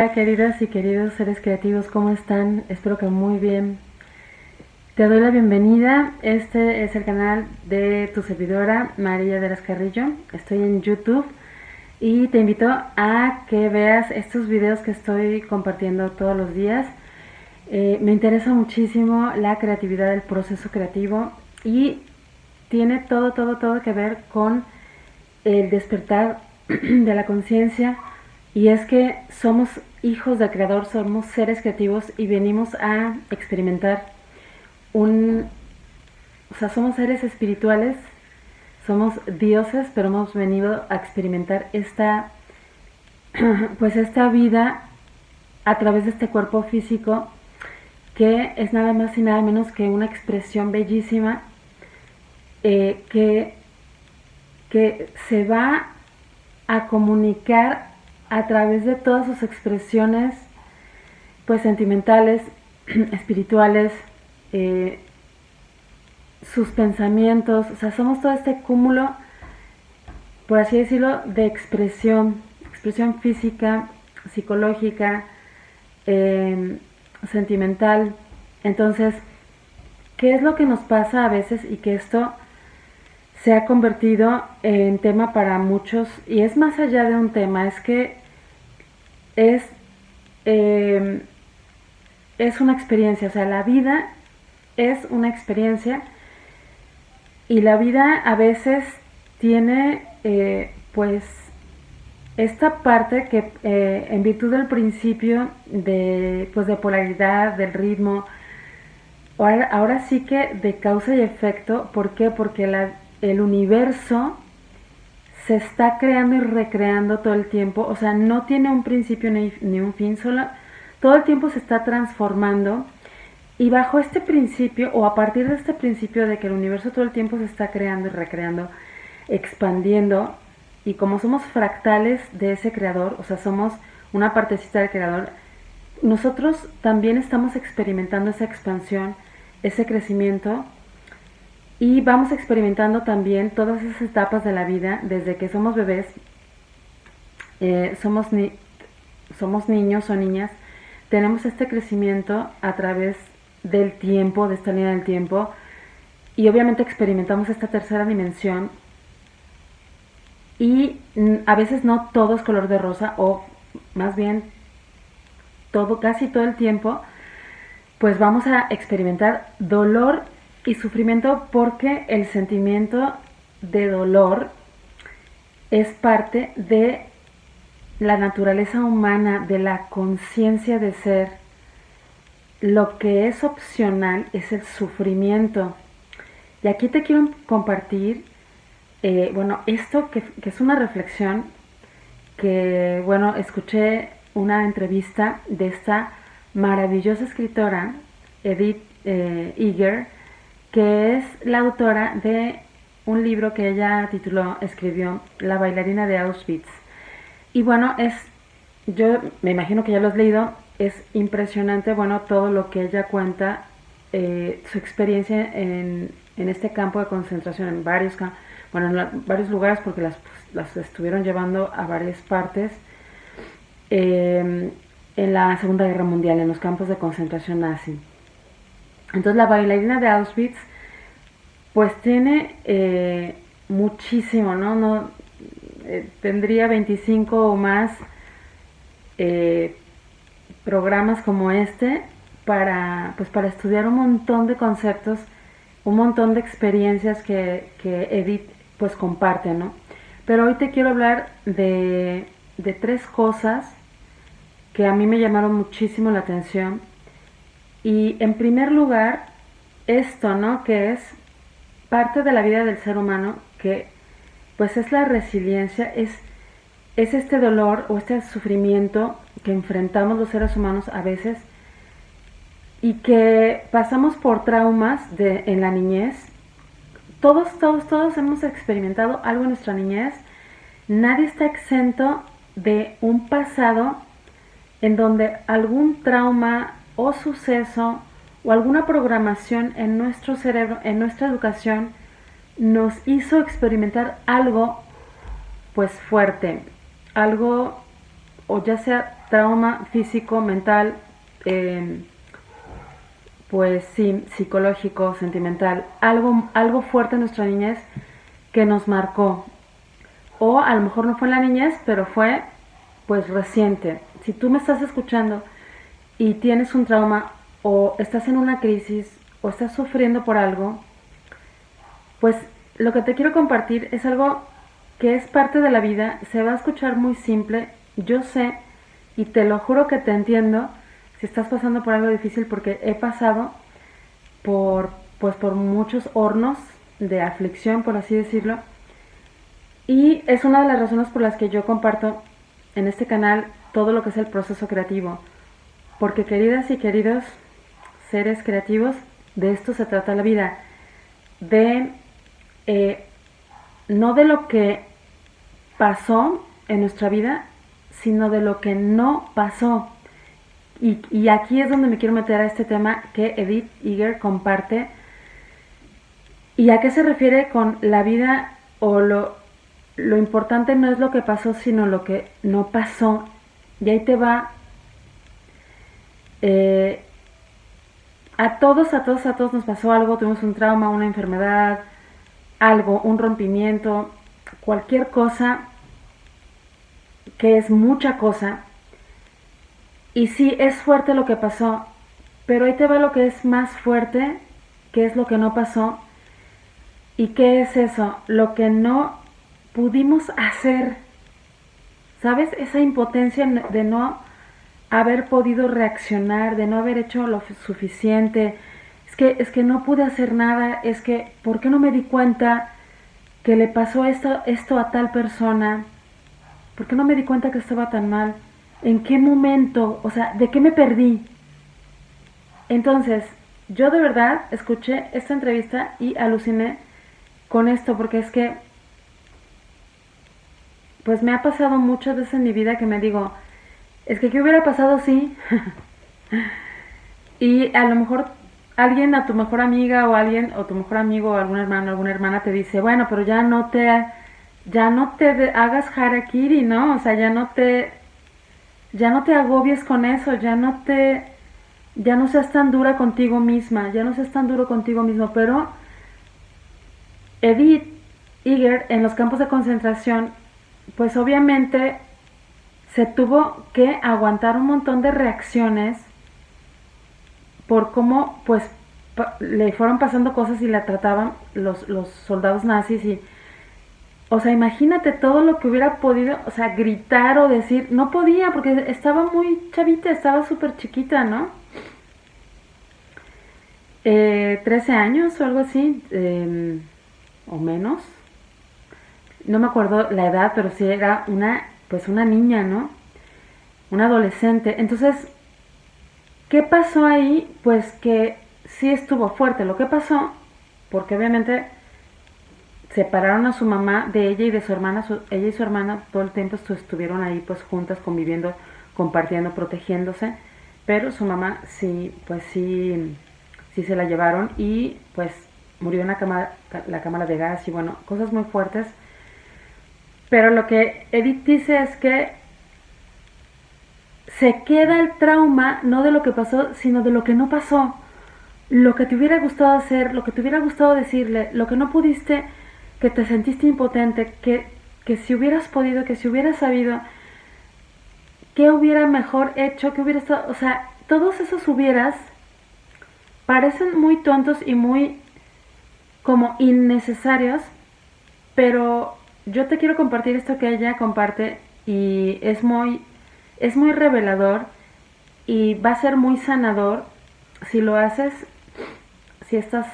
Hola queridas y queridos seres creativos, ¿cómo están? Espero que muy bien. Te doy la bienvenida. Este es el canal de tu servidora María de las Carrillo. Estoy en YouTube y te invito a que veas estos videos que estoy compartiendo todos los días. Me interesa muchísimo la creatividad, el proceso creativo, y tiene todo que ver con el despertar de la conciencia. Y es que somos hijos del Creador, somos seres creativos y venimos a experimentar somos seres espirituales, somos dioses, pero hemos venido a experimentar esta vida a través de este cuerpo físico, que es nada más y nada menos que una expresión bellísima, que se va a comunicar a través de todas sus expresiones, pues sentimentales, espirituales, sus pensamientos. O sea, somos todo este cúmulo, por así decirlo, de expresión física, psicológica, sentimental. Entonces, ¿qué es lo que nos pasa a veces? Y que esto se ha convertido en tema para muchos, y es más allá de un tema, es que es una experiencia. O sea, la vida es una experiencia, y la vida a veces tiene pues esta parte que en virtud del principio de polaridad, del ritmo, ahora sí que de causa y efecto. ¿Por qué? Porque el universo se está creando y recreando todo el tiempo. O sea, no tiene un principio ni un fin, todo el tiempo se está transformando. Y bajo este principio, o a partir de este principio de que el universo todo el tiempo se está creando y recreando, expandiendo, y como somos fractales de ese creador, o sea, somos una partecita del creador, nosotros también estamos experimentando esa expansión, ese crecimiento, y vamos experimentando también todas esas etapas de la vida, desde que somos bebés, somos niños o niñas. Tenemos este crecimiento a través del tiempo, de esta línea del tiempo, y obviamente experimentamos esta tercera dimensión, y a veces no todo es color de rosa, o más bien casi todo el tiempo, pues vamos a experimentar dolor y sufrimiento, porque el sentimiento de dolor es parte de la naturaleza humana, de la conciencia de ser. Lo que es opcional es el sufrimiento. Y aquí te quiero compartir, esto que es una reflexión que, escuché una entrevista de esta maravillosa escritora, Edith Eger, que es la autora de un libro que ella escribió, La bailarina de Auschwitz. Y yo me imagino que ya lo has leído. Es impresionante, todo lo que ella cuenta, su experiencia en este campo de concentración, en varios lugares, porque las estuvieron llevando a varias partes, en la Segunda Guerra Mundial, en los campos de concentración nazi. Entonces, la bailarina de Auschwitz, pues tiene muchísimo, ¿no? Tendría 25 o más programas como este para estudiar un montón de conceptos, un montón de experiencias que Edith pues comparte, ¿no? Pero hoy te quiero hablar de 3 cosas que a mí me llamaron muchísimo la atención. Y en primer lugar, esto, ¿no? Que es parte de la vida del ser humano, que pues es la resiliencia, es este dolor o este sufrimiento que enfrentamos los seres humanos a veces, y que pasamos por traumas en la niñez. Todos hemos experimentado algo en nuestra niñez. Nadie está exento de un pasado en donde algún trauma o suceso o alguna programación en nuestro cerebro, en nuestra educación, nos hizo experimentar algo pues fuerte, algo, o ya sea trauma físico, mental, pues sí, psicológico, sentimental, algo fuerte en nuestra niñez que nos marcó. O a lo mejor no fue en la niñez, pero fue pues reciente. Si tú me estás escuchando y tienes un trauma o estás en una crisis o estás sufriendo por algo, pues lo que te quiero compartir es algo que es parte de la vida, se va a escuchar muy simple, yo sé y te lo juro que te entiendo si estás pasando por algo difícil porque he pasado por muchos hornos de aflicción, por así decirlo, y es una de las razones por las que yo comparto en este canal todo lo que es el proceso creativo, porque queridas y queridos seres creativos, de esto se trata la vida, de no de lo que pasó en nuestra vida, sino de lo que no pasó. Y aquí es donde me quiero meter a este tema que Edith Eger comparte. ¿Y a qué se refiere con la vida o lo importante no es lo que pasó, sino lo que no pasó? Y ahí te va. A todos nos pasó algo, tuvimos un trauma, una enfermedad, algo, un rompimiento, cualquier cosa que es mucha cosa. Y sí, es fuerte lo que pasó, pero ahí te va lo que es más fuerte, que es lo que no pasó. ¿Y qué es eso? Lo que no pudimos hacer. ¿Sabes? Esa impotencia de no haber podido reaccionar, de no haber hecho lo suficiente. Es que no pude hacer nada, es que ¿por qué no me di cuenta que le pasó esto a tal persona? ¿Por qué no me di cuenta que estaba tan mal? ¿En qué momento? O sea, ¿de qué me perdí? Entonces, yo de verdad escuché esta entrevista y aluciné con esto, porque es que pues me ha pasado muchas veces en mi vida que me digo, es que ¿qué hubiera pasado si? Y a lo mejor alguien, a tu mejor amiga o alguien, o tu mejor amigo o algún hermano, alguna hermana te dice, bueno, pero ya no te hagas harakiri, ¿no? O sea, ya no te agobies con eso, ya no seas tan dura contigo misma, ya no seas tan duro contigo mismo. Pero Edith Eger en los campos de concentración, pues obviamente se tuvo que aguantar un montón de reacciones por cómo pues le fueron pasando cosas y la trataban los soldados nazis. Y o sea, imagínate todo lo que hubiera podido, o sea, gritar o decir, no podía porque estaba muy chavita, estaba súper chiquita, ¿no? 13 años o algo así, o menos, no me acuerdo la edad, pero sí era una niña, ¿no? Una adolescente. Entonces, ¿qué pasó ahí? Pues que sí estuvo fuerte lo que pasó, porque obviamente separaron a su mamá de ella y de su hermana. Ella y su hermana todo el tiempo estuvieron ahí pues juntas, conviviendo, compartiendo, protegiéndose, pero su mamá sí, pues sí se la llevaron y pues murió en la cámara de gas y bueno, cosas muy fuertes. Pero lo que Edith dice es que se queda el trauma no de lo que pasó, sino de lo que no pasó. Lo que te hubiera gustado hacer, lo que te hubiera gustado decirle, lo que no pudiste, que te sentiste impotente, que si hubieras podido, que si hubieras sabido, qué hubiera mejor hecho, que hubiera estado, o sea, todos esos hubieras parecen muy tontos y muy como innecesarios, pero yo te quiero compartir esto que ella comparte y es muy revelador y va a ser muy sanador si lo haces. Si estás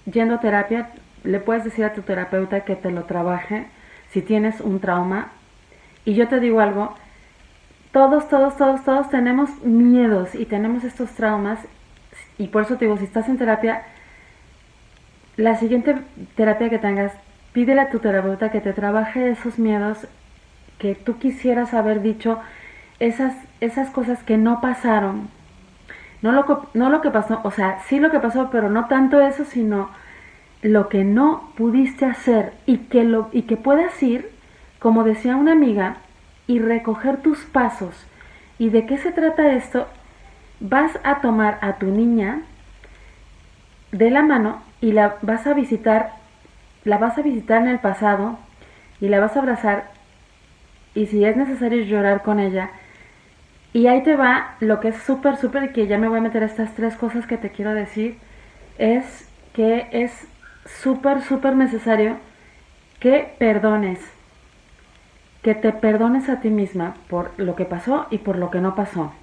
yendo a terapia, le puedes decir a tu terapeuta que te lo trabaje si tienes un trauma. Y yo te digo algo, todos tenemos miedos y tenemos estos traumas, y por eso te digo, si estás en terapia, la siguiente terapia que tengas, pídele a tu terapeuta que te trabaje esos miedos que tú quisieras haber dicho, esas cosas que no pasaron. No lo que pasó, o sea, sí lo que pasó, pero no tanto eso, sino lo que no pudiste hacer y que puedas ir, como decía una amiga, y recoger tus pasos ¿Y de qué se trata esto? Vas a tomar a tu niña de la mano y la vas a visitar en el pasado y la vas a abrazar y si es necesario llorar con ella. Y ahí te va lo que es súper, súper, que ya me voy a meter a estas 3 cosas que te quiero decir, es que es súper, súper necesario que perdones, que te perdones a ti misma por lo que pasó y por lo que no pasó.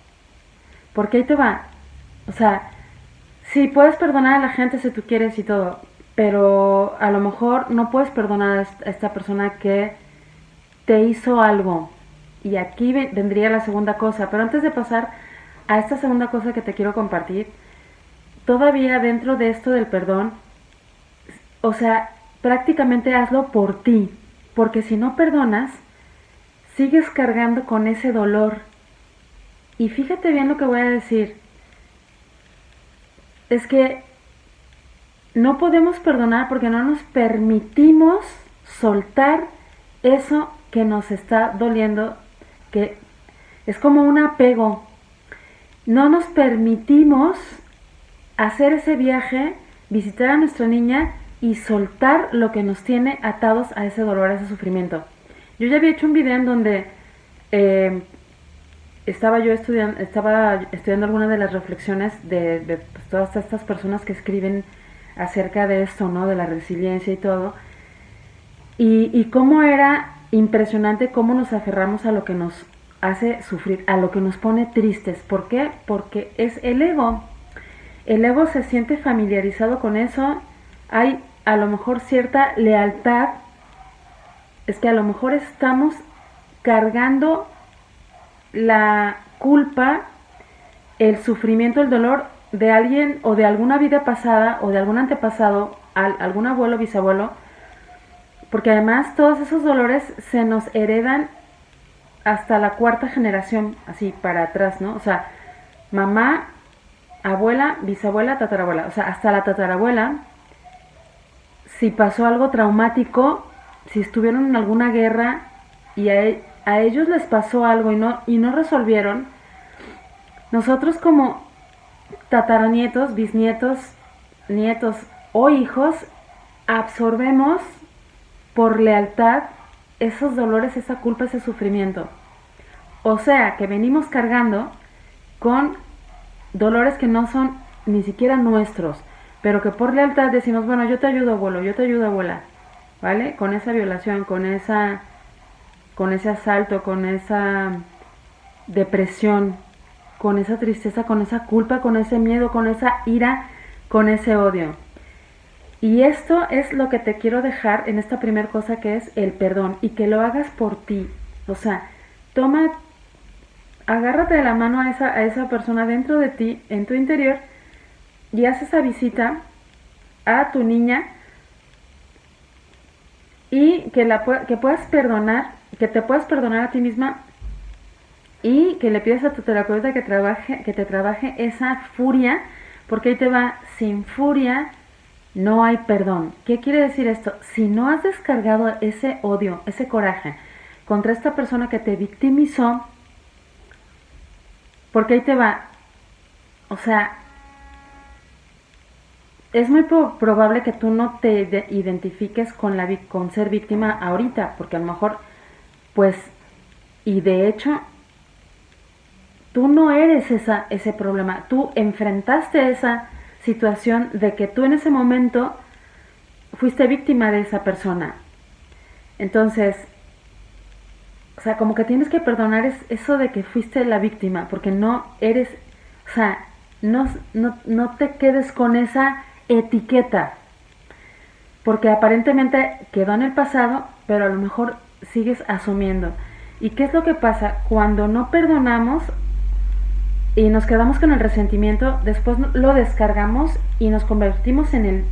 Porque ahí te va, o sea, sí, puedes perdonar a la gente si tú quieres y todo, pero a lo mejor no puedes perdonar a esta persona que te hizo algo. Y aquí vendría la segunda cosa, pero antes de pasar a esta segunda cosa que te quiero compartir, todavía dentro de esto del perdón, o sea, prácticamente hazlo por ti, porque si no perdonas, sigues cargando con ese dolor. Y fíjate bien lo que voy a decir, es que no podemos perdonar porque no nos permitimos soltar eso que nos está doliendo, que es como un apego. No nos permitimos hacer ese viaje, visitar a nuestra niña y soltar lo que nos tiene atados a ese dolor, a ese sufrimiento. Yo ya había hecho un video en donde estaba estudiando algunas de las reflexiones de pues, todas estas personas que escriben acerca de esto, ¿no? De la resiliencia y todo. Y cómo era impresionante cómo nos aferramos a lo que nos hace sufrir, a lo que nos pone tristes. ¿Por qué? Porque es el ego. El ego se siente familiarizado con eso. Hay a lo mejor cierta lealtad. Es que a lo mejor estamos cargando la culpa, el sufrimiento, el dolor de alguien o de alguna vida pasada o de algún antepasado, algún abuelo, bisabuelo, porque además todos esos dolores se nos heredan hasta la 4ª generación, así para atrás, ¿no? O sea, mamá, abuela, bisabuela, tatarabuela, o sea, hasta la tatarabuela, si pasó algo traumático, si estuvieron en alguna guerra y a ellos les pasó algo y no resolvieron, nosotros como tataranietos, bisnietos, nietos o hijos, absorbemos por lealtad esos dolores, esa culpa, ese sufrimiento. O sea, que venimos cargando con dolores que no son ni siquiera nuestros, pero que por lealtad decimos, bueno, yo te ayudo, abuelo, yo te ayudo, abuela, ¿vale? Con esa violación, con ese asalto, con esa depresión, con esa tristeza, con esa culpa, con ese miedo, con esa ira, con ese odio. Y esto es lo que te quiero dejar en esta primera cosa, que es el perdón, y que lo hagas por ti. O sea, agárrate de la mano a esa persona dentro de ti, en tu interior, y haz esa visita a tu niña y que puedas perdonar, que te puedas perdonar a ti misma y que le pidas a tu terapeuta que te trabaje esa furia, porque ahí te va, sin furia no hay perdón. ¿Qué quiere decir esto? Si no has descargado ese odio, ese coraje contra esta persona que te victimizó, porque ahí te va, o sea, es muy probable que tú no te identifiques con ser víctima ahorita, porque a lo mejor, pues, y de hecho, tú no eres ese problema, tú enfrentaste esa situación de que tú en ese momento fuiste víctima de esa persona. Entonces, o sea, como que tienes que perdonar eso de que fuiste la víctima, porque no eres, o sea, no te quedes con esa etiqueta, porque aparentemente quedó en el pasado, pero a lo mejor sigues asumiendo. ¿Y qué es lo que pasa? Cuando no perdonamos y nos quedamos con el resentimiento, después lo descargamos y nos convertimos en el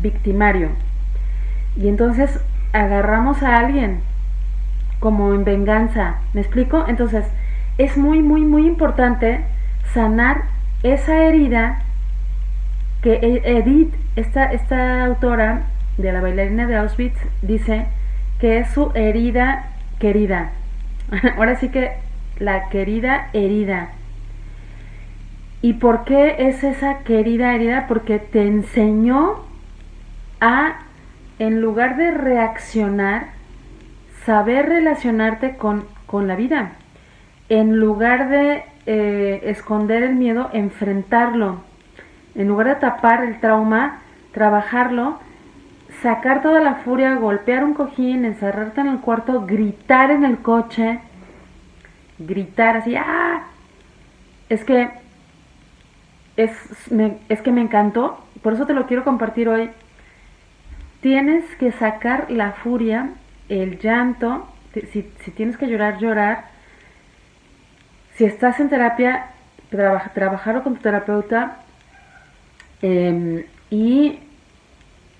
victimario. Y entonces agarramos a alguien como en venganza. ¿Me explico? Entonces es muy, muy, muy importante sanar esa herida que Edith, esta autora de La bailarina de Auschwitz, dice que es su herida querida. Ahora sí que la querida herida. ¿Y por qué es esa querida herida? Porque te enseñó a, en lugar de reaccionar, saber relacionarte con la vida. En lugar de esconder el miedo, enfrentarlo. En lugar de tapar el trauma, trabajarlo, sacar toda la furia, golpear un cojín, encerrarte en el cuarto, gritar en el coche, gritar así, ¡ah! Es que me encantó, por eso te lo quiero compartir hoy. Tienes que sacar la furia, el llanto, si tienes que llorar, llorar. Si estás en terapia, trabajarlo con tu terapeuta. Y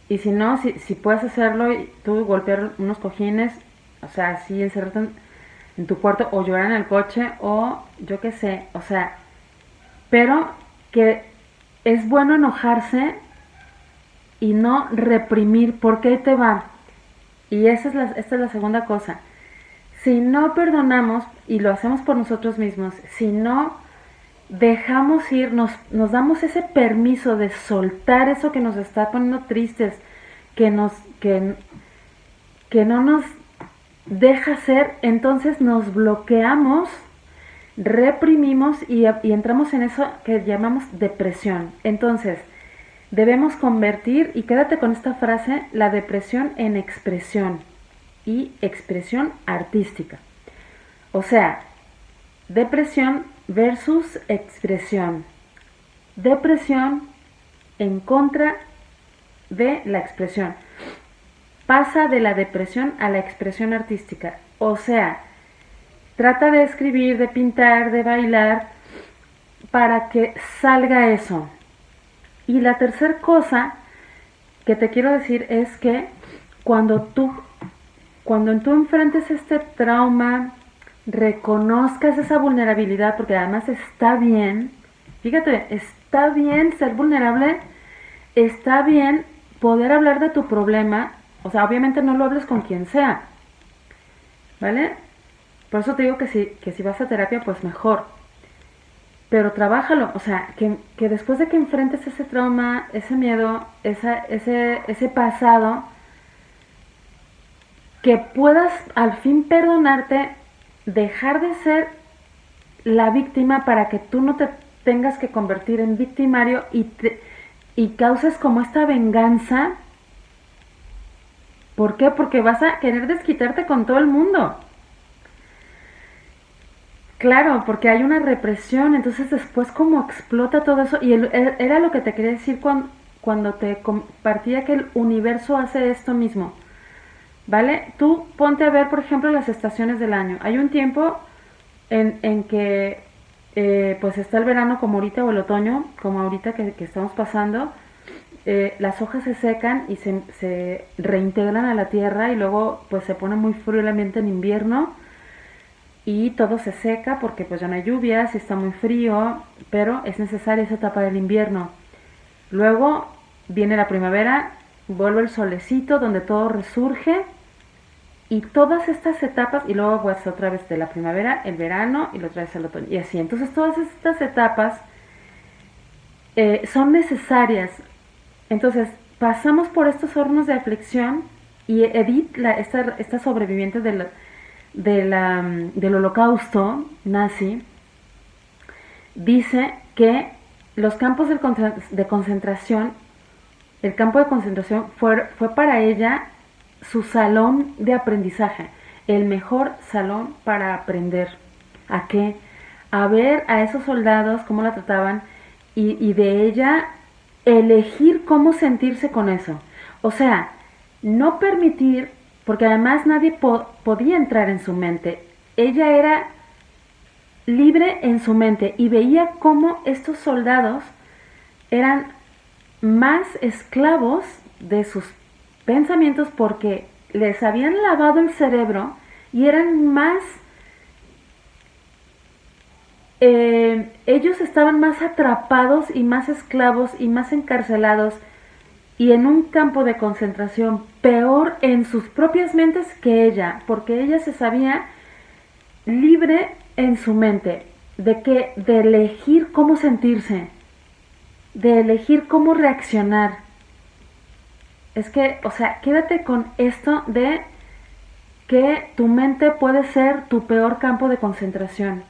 si no, si puedes hacerlo y tú golpear unos cojines, o sea, así encerrarte en tu cuarto o llorar en el coche o yo qué sé, o sea, pero que es bueno enojarse y no reprimir, porque ahí te va. Y esta es la segunda cosa. Si no perdonamos y lo hacemos por nosotros mismos, si no dejamos ir, nos damos ese permiso de soltar eso que nos está poniendo tristes, que no nos deja ser, entonces nos bloqueamos, reprimimos y entramos en eso que llamamos depresión. Entonces, debemos convertir, y quédate con esta frase, la depresión en expresión y expresión artística. O sea, depresión versus expresión. Depresión en contra de la expresión. Pasa de la depresión a la expresión artística. O sea, trata de escribir, de pintar, de bailar para que salga eso. Y la tercera cosa que te quiero decir es que cuando tú enfrentes este trauma, reconozcas esa vulnerabilidad, porque además está bien, fíjate, está bien ser vulnerable, está bien poder hablar de tu problema, o sea, obviamente no lo hables con quien sea, ¿vale? Por eso te digo que si vas a terapia, pues mejor, pero trabájalo, o sea, que después de que enfrentes ese trauma, ese miedo, ese pasado, que puedas al fin perdonarte, dejar de ser la víctima para que tú no te tengas que convertir en victimario y causes como esta venganza. ¿Por qué? Porque vas a querer desquitarte con todo el mundo. Claro, porque hay una represión, entonces después como explota todo eso, y era lo que te quería decir cuando te compartía que el universo hace esto mismo. ¿Vale? Tú ponte a ver, por ejemplo, las estaciones del año. Hay un tiempo en que pues está el verano como ahorita, o el otoño, como ahorita que estamos pasando. Las hojas se secan y se reintegran a la tierra y luego pues se pone muy frío el ambiente en invierno y todo se seca porque pues ya no hay lluvias y está muy frío, pero es necesaria esa etapa del invierno. Luego viene la primavera, vuelve el solecito donde todo resurge y todas estas etapas, y luego pues otra vez de la primavera, el verano y otra vez el otoño y así. Entonces todas estas etapas son necesarias. Entonces pasamos por estos hornos de aflicción y Edith, esta sobreviviente del holocausto nazi, dice que los campos de concentración, el campo de concentración fue para ella su salón de aprendizaje, el mejor salón para aprender. ¿A qué? A ver a esos soldados, cómo la trataban, y de ella elegir cómo sentirse con eso. O sea, no permitir, porque además nadie podía entrar en su mente. Ella era libre en su mente y veía cómo estos soldados eran más esclavos de sus pensamientos porque les habían lavado el cerebro y eran más, ellos estaban más atrapados y más esclavos y más encarcelados y en un campo de concentración peor en sus propias mentes que ella, porque ella se sabía libre en su mente, de elegir cómo sentirse, de elegir cómo reaccionar. Es que, o sea, quédate con esto de que tu mente puede ser tu peor campo de concentración.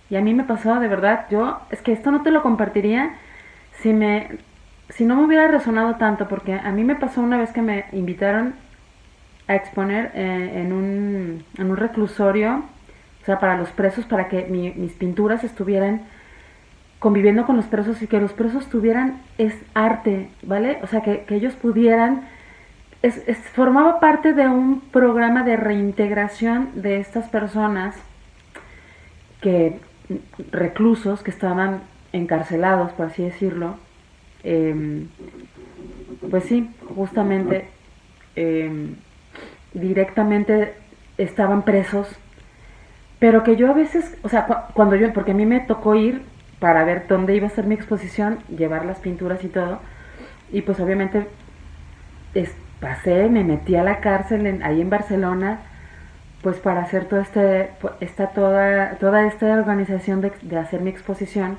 Y a mí me pasó, de verdad, es que esto no te lo compartiría si si no me hubiera resonado tanto, porque a mí me pasó una vez que me invitaron a exponer en un reclusorio, o sea, para los presos, para que mis pinturas estuvieran conviviendo con los presos y que los presos tuvieran arte, ¿vale? O sea, que ellos pudieran, formaba parte de un programa de reintegración de estas personas que reclusos que estaban encarcelados, por así decirlo, pues sí, justamente directamente estaban presos, pero que yo a veces, o sea, cuando yo, porque a mí me tocó ir para ver dónde iba a ser mi exposición, llevar las pinturas y todo, y pues obviamente pasé, me metí a la cárcel ahí en Barcelona, pues para hacer toda esta organización de hacer mi exposición.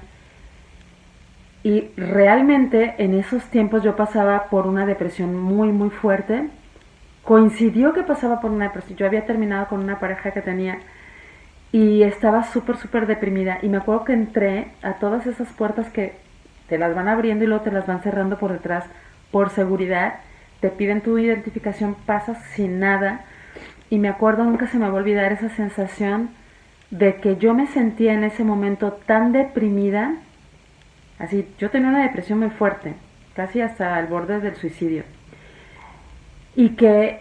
Y realmente en esos tiempos yo pasaba por una depresión muy muy fuerte. Coincidió que pasaba por una depresión. Yo había terminado con una pareja que tenía y estaba súper súper deprimida. Y me acuerdo que entré a todas esas puertas que te las van abriendo y luego te las van cerrando por detrás por seguridad. Te piden tu identificación, pasas sin nada. Y me acuerdo, nunca se me va a olvidar esa sensación de que yo me sentía en ese momento tan deprimida. Así, yo tenía una depresión muy fuerte, casi hasta el borde del suicidio. Y que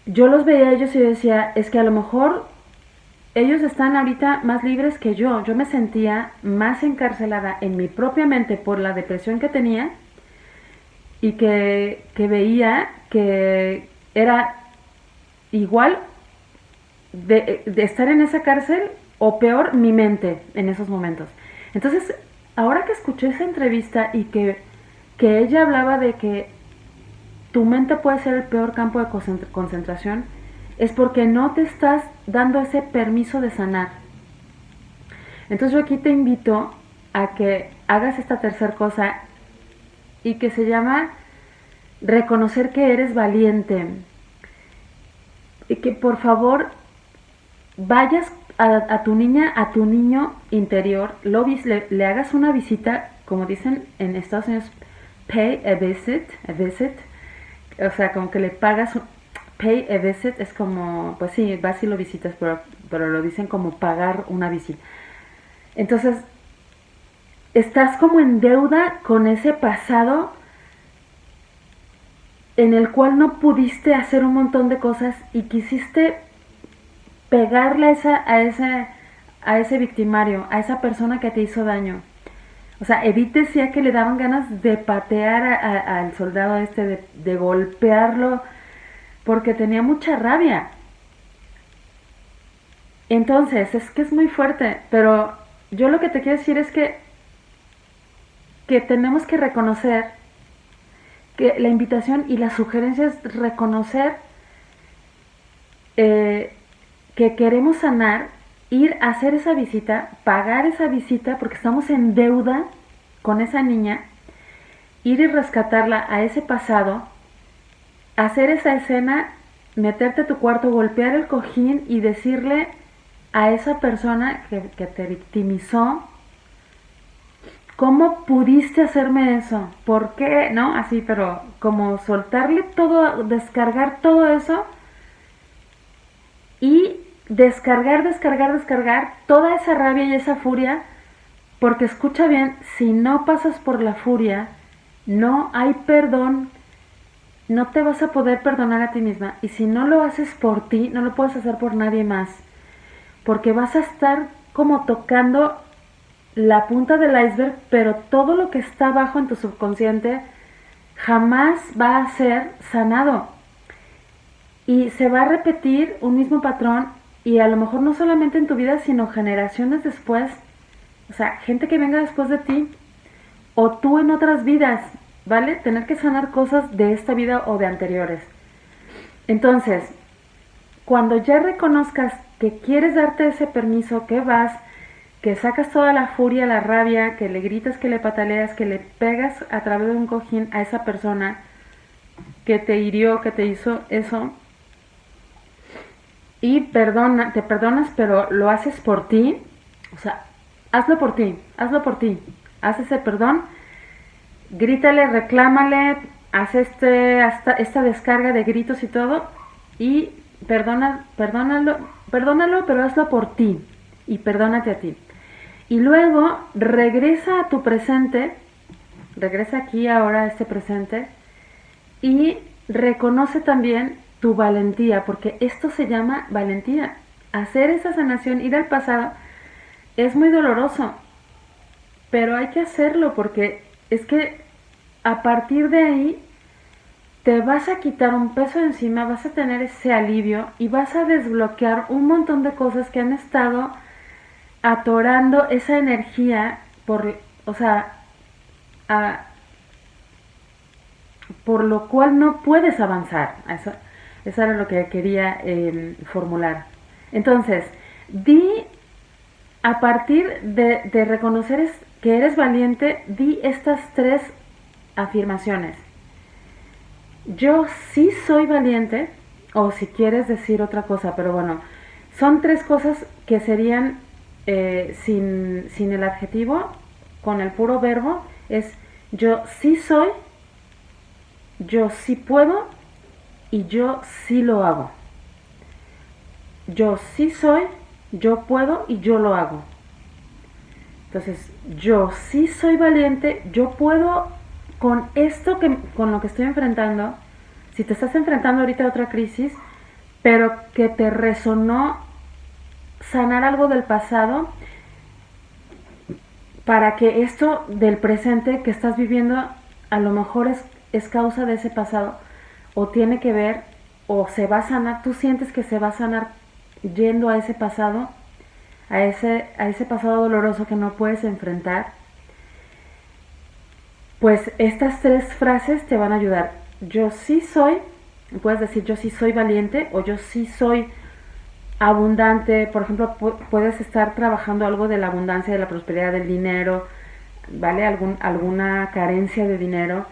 yo los veía a ellos y yo decía, es que a lo mejor ellos están ahorita más libres que yo. Yo me sentía más encarcelada en mi propia mente por la depresión que tenía y que veía que era igual de estar en esa cárcel o peor mi mente en esos momentos. Entonces, ahora que escuché esa entrevista y que ella hablaba de que tu mente puede ser el peor campo de concentración, es porque no te estás dando ese permiso de sanar. Entonces yo aquí te invito a que hagas esta tercera cosa y que se llama reconocer que eres valiente. Y que por favor vayas a tu niña, a tu niño interior, le hagas una visita, como dicen en Estados Unidos, pay a visit, o sea, como que le pagas, pay a visit es como, pues sí, vas y lo visitas, pero lo dicen como pagar una visita. Entonces, estás como en deuda con ese pasado en el cual no pudiste hacer un montón de cosas y quisiste pegarle a ese victimario, a esa persona que te hizo daño. O sea, Edith decía que le daban ganas de patear al soldado de golpearlo, porque tenía mucha rabia. Entonces, es que es muy fuerte, pero yo lo que te quiero decir es que tenemos que reconocer que la invitación y la sugerencia es reconocer que queremos sanar, ir a hacer esa visita, pagar esa visita porque estamos en deuda con esa niña, ir y rescatarla a ese pasado, hacer esa escena, meterte a tu cuarto, golpear el cojín y decirle a esa persona que te victimizó, ¿cómo pudiste hacerme eso? ¿Por qué? ¿No? Así, pero como soltarle todo, descargar todo eso y descargar toda esa rabia y esa furia, porque escucha bien, si no pasas por la furia, no hay perdón, no te vas a poder perdonar a ti misma, y si no lo haces por ti, no lo puedes hacer por nadie más, porque vas a estar como tocando la punta del iceberg, pero todo lo que está abajo en tu subconsciente jamás va a ser sanado. Y se va a repetir un mismo patrón y a lo mejor no solamente en tu vida, sino generaciones después. O sea, gente que venga después de ti o tú en otras vidas, ¿vale? Tener que sanar cosas de esta vida o de anteriores. Entonces, cuando ya reconozcas que quieres darte ese permiso, que vas, que sacas toda la furia, la rabia, que le gritas, que le pataleas, que le pegas a través de un cojín a esa persona que te hirió, que te hizo eso, y te perdonas, pero lo haces por ti, o sea, hazlo por ti, haz ese perdón, grítale, reclámale, haz esta descarga de gritos y todo, y perdónalo, pero hazlo por ti, y perdónate a ti. Y luego regresa a tu presente, regresa aquí ahora a este presente, y reconoce también tu valentía, porque esto se llama valentía. Hacer esa sanación, ir al pasado, es muy doloroso, pero hay que hacerlo porque es que a partir de ahí te vas a quitar un peso de encima, vas a tener ese alivio y vas a desbloquear un montón de cosas que han estado atorando esa energía o sea, por lo cual no puedes avanzar. Eso era lo que quería formular. Entonces, a partir de reconocer que eres valiente, di estas 3 afirmaciones. Yo sí soy valiente, o si quieres decir otra cosa, pero bueno, son 3 cosas que serían sin el adjetivo, con el puro verbo, es yo sí soy, yo sí puedo y yo sí lo hago. Yo sí soy, yo puedo y yo lo hago. Entonces, yo sí soy valiente, yo puedo con esto con lo que estoy enfrentando. Si te estás enfrentando ahorita a otra crisis, pero que te resonó sanar algo del pasado, para que esto del presente que estás viviendo a lo mejor es causa de ese pasado, o tiene que ver, o se va a sanar, tú sientes que se va a sanar yendo a ese pasado, a ese pasado doloroso que no puedes enfrentar, pues estas 3 frases te van a ayudar. Yo sí soy, puedes decir yo sí soy valiente, o yo sí soy abundante. Por ejemplo, puedes estar trabajando algo de la abundancia, de la prosperidad, del dinero, ¿vale? Alguna carencia de dinero,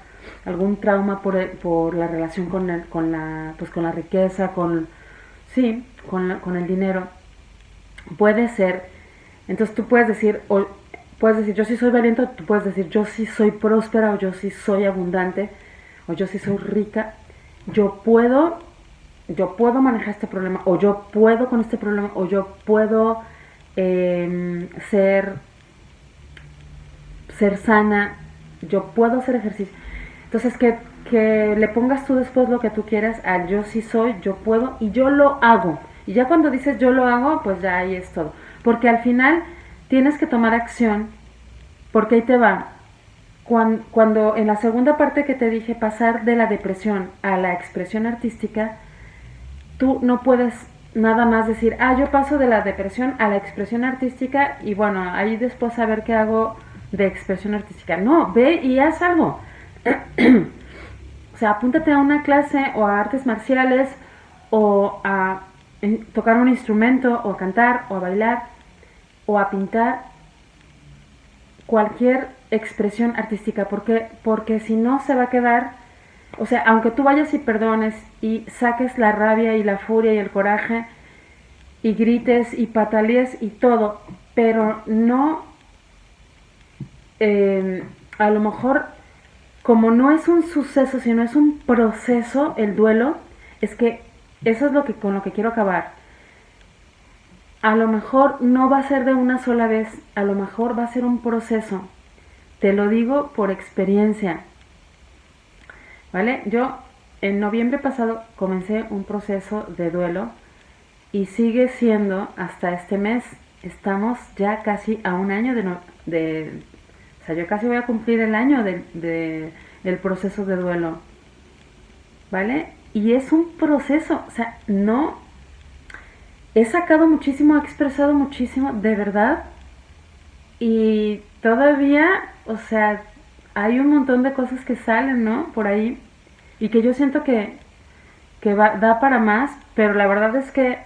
algún trauma por la relación con la riqueza, con el dinero. Puede ser. Entonces tú puedes decir yo sí soy valiente, o tú puedes decir yo sí soy próspera, o yo sí soy abundante, o yo sí soy rica. Yo puedo manejar este problema, o yo puedo con este problema, o yo puedo ser sana, yo puedo hacer ejercicio. Entonces que le pongas tú después lo que tú quieras al yo sí soy, yo puedo y yo lo hago. Y ya cuando dices yo lo hago, pues ya ahí es todo. Porque al final tienes que tomar acción, porque ahí te va. Cuando en la segunda parte que te dije, pasar de la depresión a la expresión artística, tú no puedes nada más decir, yo paso de la depresión a la expresión artística y bueno, ahí después a ver qué hago de expresión artística. No, ve y haz algo. O sea, apúntate a una clase o a artes marciales o a tocar un instrumento o a cantar o a bailar o a pintar, cualquier expresión artística, porque si no se va a quedar, o sea, aunque tú vayas y perdones y saques la rabia y la furia y el coraje y grites y patalees y todo, pero no, a lo mejor como no es un suceso, sino es un proceso, el duelo, es que eso es con lo que quiero acabar. A lo mejor no va a ser de una sola vez, a lo mejor va a ser un proceso. Te lo digo por experiencia. ¿Vale? Yo en noviembre pasado comencé un proceso de duelo y sigue siendo hasta este mes. Estamos ya casi a un año o sea, yo casi voy a cumplir el año del proceso de duelo. ¿Vale? Y es un proceso, o sea, no... He sacado muchísimo, he expresado muchísimo, de verdad. Y todavía, o sea, hay un montón de cosas que salen, ¿no? Por ahí. Y que yo siento que da para más, pero la verdad es que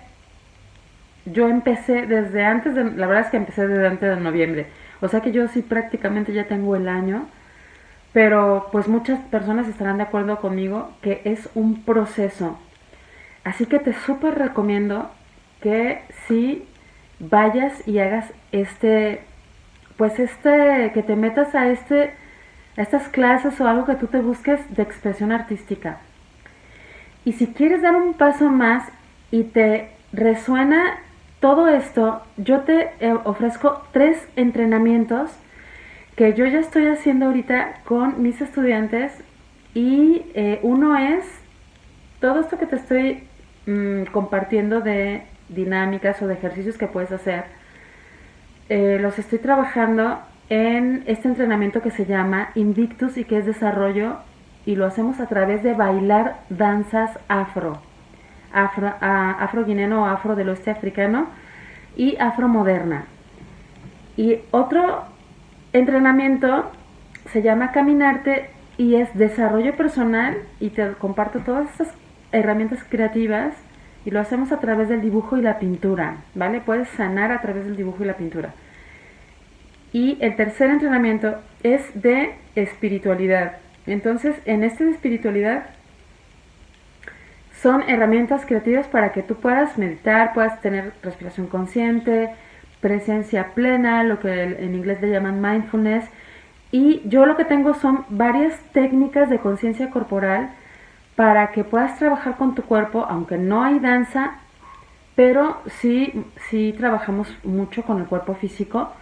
yo empecé desde antes de, la verdad es que empecé desde antes de noviembre, o sea que yo sí prácticamente ya tengo el año, pero pues muchas personas estarán de acuerdo conmigo que es un proceso. Así que te súper recomiendo que sí vayas y hagas que te metas a estas clases o algo que tú te busques de expresión artística. Y si quieres dar un paso más y te resuena todo esto, yo te ofrezco 3 entrenamientos que yo ya estoy haciendo ahorita con mis estudiantes y uno es todo esto que te estoy compartiendo de dinámicas o de ejercicios que puedes hacer. Los estoy trabajando en este entrenamiento que se llama Invictus y que es desarrollo, y lo hacemos a través de bailar danzas afro-guineano o afro del oeste africano y afro-moderna. Y otro entrenamiento se llama Caminarte y es desarrollo personal, y te comparto todas estas herramientas creativas y lo hacemos a través del dibujo y la pintura, ¿vale? Puedes sanar a través del dibujo y la pintura. Y el tercer entrenamiento es de espiritualidad. Entonces, en este de espiritualidad son herramientas creativas para que tú puedas meditar, puedas tener respiración consciente, presencia plena, lo que en inglés le llaman mindfulness. Y yo lo que tengo son varias técnicas de conciencia corporal para que puedas trabajar con tu cuerpo, aunque no hay danza, pero sí trabajamos mucho con el cuerpo físico.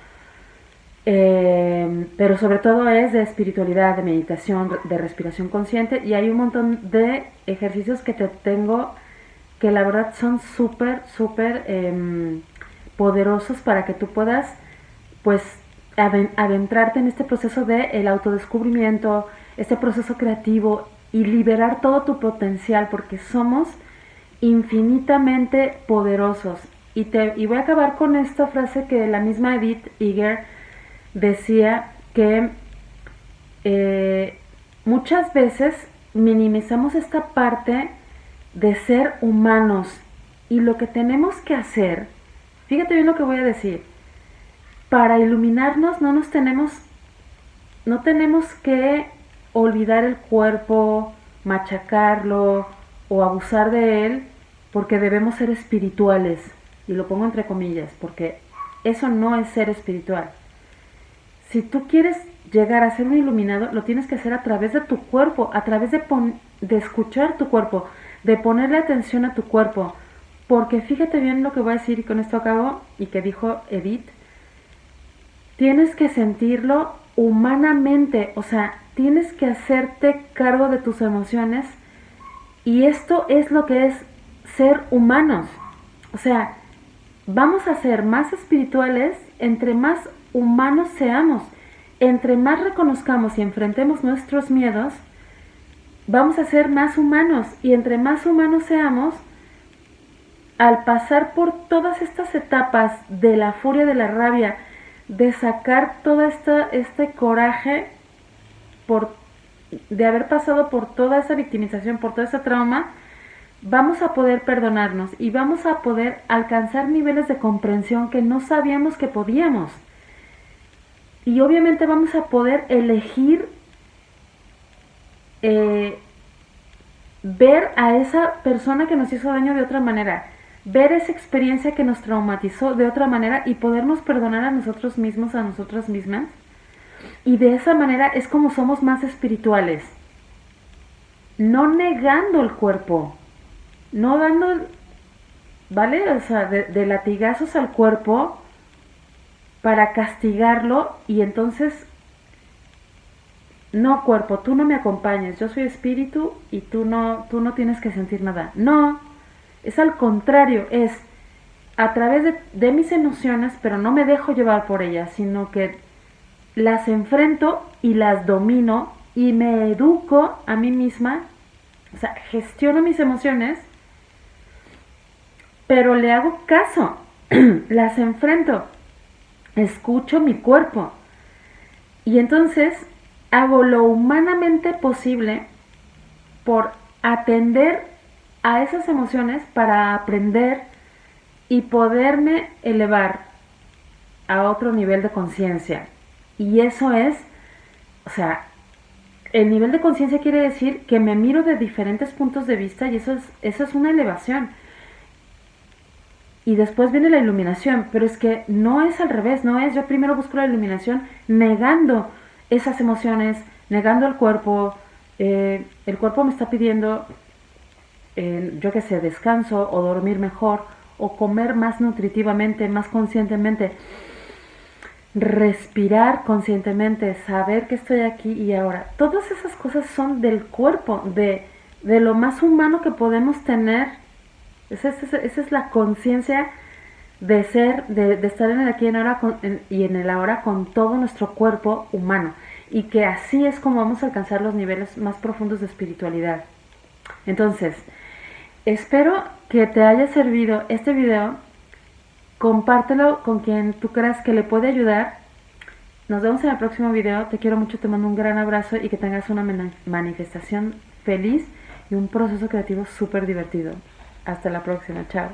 Pero sobre todo es de espiritualidad, de meditación, de respiración consciente, y hay un montón de ejercicios que te tengo que la verdad son súper poderosos para que tú puedas pues adentrarte en este proceso de el autodescubrimiento, este proceso creativo y liberar todo tu potencial, porque somos infinitamente poderosos. Y voy a acabar con esta frase que la misma Edith Eger decía, que muchas veces minimizamos esta parte de ser humanos, y lo que tenemos que hacer, fíjate bien lo que voy a decir, para iluminarnos no tenemos que olvidar el cuerpo, machacarlo o abusar de él, porque debemos ser espirituales, y lo pongo entre comillas, porque eso no es ser espiritual. Si tú quieres llegar a ser un iluminado, lo tienes que hacer a través de tu cuerpo, a través de escuchar tu cuerpo, de ponerle atención a tu cuerpo. Porque fíjate bien lo que voy a decir, y con esto acabo, y que dijo Edith, tienes que sentirlo humanamente, o sea, tienes que hacerte cargo de tus emociones, y esto es lo que es ser humanos. O sea, vamos a ser más espirituales entre más humanos seamos. Entre más reconozcamos y enfrentemos nuestros miedos, vamos a ser más humanos, y entre más humanos seamos, al pasar por todas estas etapas de la furia, de la rabia, de sacar todo este coraje de haber pasado por toda esa victimización, por todo ese trauma, vamos a poder perdonarnos y vamos a poder alcanzar niveles de comprensión que no sabíamos que podíamos. Y obviamente vamos a poder elegir ver a esa persona que nos hizo daño de otra manera, ver esa experiencia que nos traumatizó de otra manera, y podernos perdonar a nosotros mismos, a nosotras mismas. Y de esa manera es como somos más espirituales. No negando el cuerpo, no dando, ¿vale? O sea, de latigazos al cuerpo para castigarlo, y entonces, no cuerpo, tú no me acompañes, yo soy espíritu y tú no tienes que sentir nada. No, es al contrario, es a través de mis emociones, pero no me dejo llevar por ellas, sino que las enfrento y las domino y me educo a mí misma, o sea, gestiono mis emociones, pero le hago caso, las enfrento, escucho mi cuerpo, y entonces hago lo humanamente posible por atender a esas emociones para aprender y poderme elevar a otro nivel de conciencia. Y eso es, o sea, el nivel de conciencia quiere decir que me miro de diferentes puntos de vista y eso es una elevación. Y después viene la iluminación, pero es que no es al revés, no es yo primero busco la iluminación negando esas emociones, negando el cuerpo me está pidiendo, yo qué sé, descanso o dormir mejor o comer más nutritivamente, más conscientemente, respirar conscientemente, saber que estoy aquí y ahora. Todas esas cosas son del cuerpo, de lo más humano que podemos tener. Esa es la conciencia de ser, de estar en el aquí y en el ahora con todo nuestro cuerpo humano. Y que así es como vamos a alcanzar los niveles más profundos de espiritualidad. Entonces, espero que te haya servido este video. Compártelo con quien tú creas que le puede ayudar. Nos vemos en el próximo video. Te quiero mucho, te mando un gran abrazo y que tengas una manifestación feliz y un proceso creativo súper divertido. Hasta la próxima, chao.